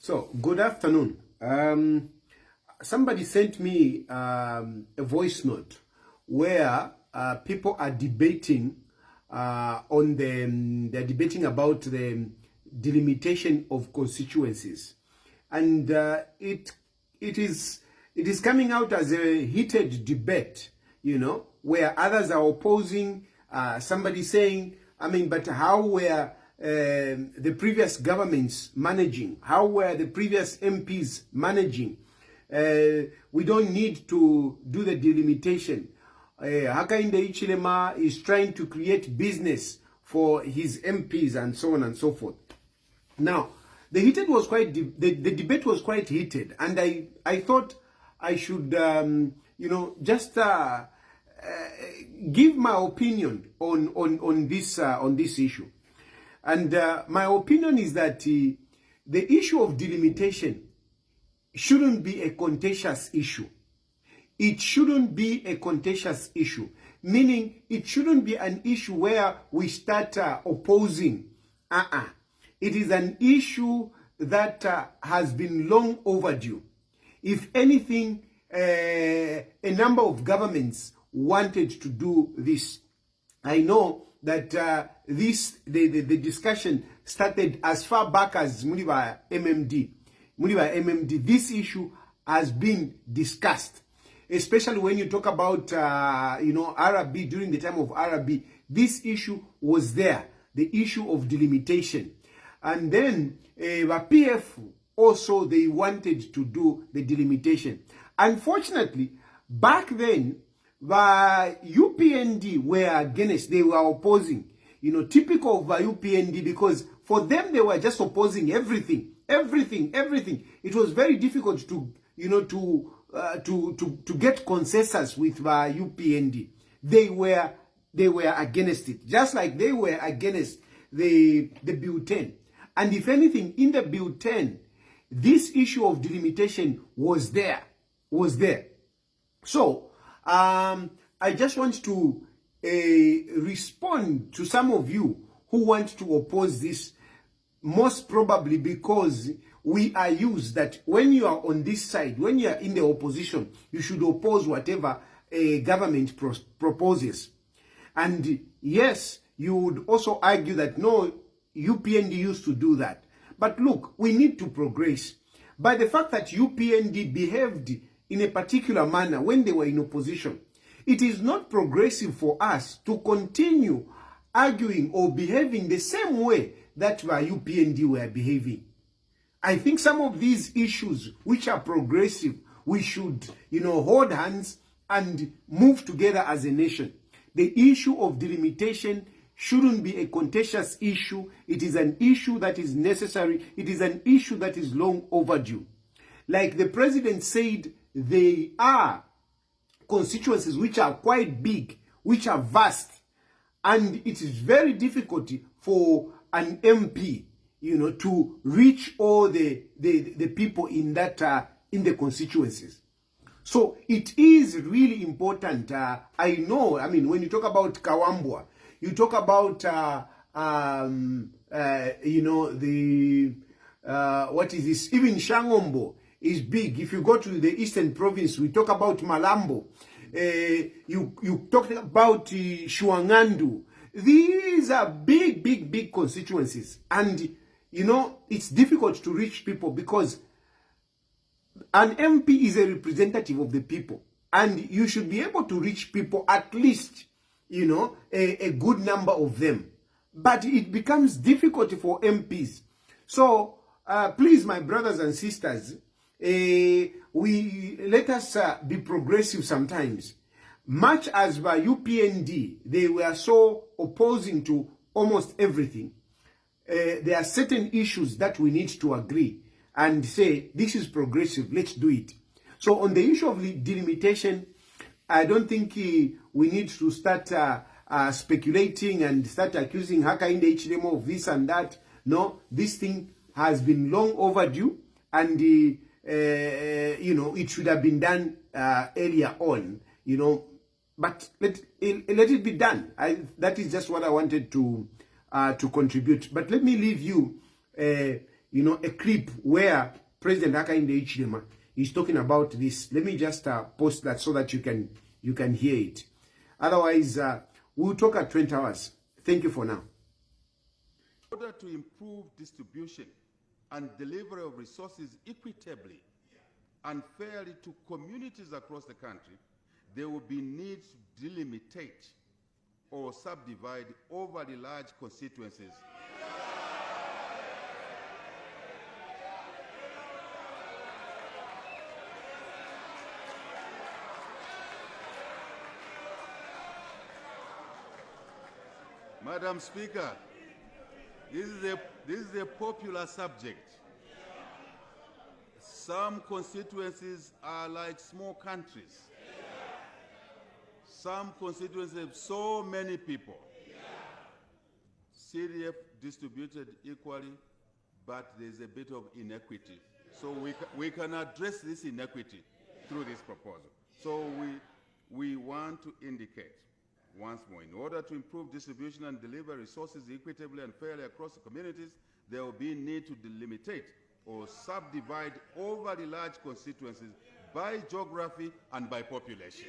So, good afternoon. Somebody sent me a voice note where people are debating they're debating about the delimitation of constituencies, and it is coming out as a heated debate, where others are opposing. Somebody saying, but how were the previous governments managing? How were the previous MPs managing? We don't need to do the delimitation. Hakainde Hichilema is trying to create business for his MPs and so on and so forth. Now, the debate was quite heated, and I thought I should just give my opinion on this issue. And my opinion is that the issue of delimitation shouldn't be a contentious issue. It shouldn't be a contentious issue, meaning it shouldn't be an issue where we start opposing. It is an issue that has been long overdue. If anything, a number of governments wanted to do this. I know that the discussion started as far back as Muniba MMD. This issue has been discussed, especially when you talk about RB. During the time of RB, this issue was there, the issue of delimitation. And then PF also, they wanted to do the delimitation. Unfortunately, back then, the UPND were against, they were opposing, typical of the UPND, because for them, they were just opposing everything. It was very difficult to get consensus with the UPND. They were against it, just like they were against the Bill 10. And if anything, in the Bill 10, this issue of delimitation was there. So, I just want to respond to some of you who want to oppose this, most probably because we are used that when you are on this side, when you are in the opposition, you should oppose whatever a government proposes. And yes, you would also argue that no, UPND used to do that. But look, we need to progress. By the fact that UPND behaved in a particular manner when they were in opposition, it is not progressive for us to continue arguing or behaving the same way that the UPND were behaving. I think some of these issues which are progressive, we should, hold hands and move together as a nation. The issue of delimitation shouldn't be a contentious issue. It is an issue that is necessary. It is an issue that is long overdue. Like the president said, they are constituencies which are quite big, which are vast, and it is very difficult for an MP, to reach all the people in that in the constituencies. So it is really important. I know. When you talk about Kawambwa, you talk about what is this? Even Shangombo is big. If you go to the Eastern Province, we talk about Malambo. You talk about Shuangandu. These are big constituencies. And, it's difficult to reach people because an MP is a representative of the people. And you should be able to reach people, at least, a good number of them. But it becomes difficult for MPs. So, please, my brothers and sisters, let us be progressive sometimes. Much as by UPND, they were so opposing to almost everything. There are certain issues that we need to agree and say, this is progressive, let's do it. So on the issue of delimitation, I don't think we need to start speculating and start accusing Hakainde Hichilema of this and that. No, this thing has been long overdue, and it should have been done earlier on, but let it be done. That is just what I wanted to contribute. But let me leave you, a clip where President Hakainde Hichilema is talking about this. Let me just post that so that you can hear it. Otherwise, we'll talk at 20 hours. Thank you for now. In order to improve distribution and delivery of resources equitably and fairly to communities across the country, there will be need to delimitate or subdivide overly large constituencies. Madam Speaker, this is a popular subject. Some constituencies are like small countries. Some constituencies have so many people. CDF distributed equally, but there's a bit of inequity. So we can address this inequity through this proposal. So we want to indicate once more, in order to improve distribution and deliver resources equitably and fairly across the communities, there will be need to delimitate or subdivide overly large constituencies by geography and by population.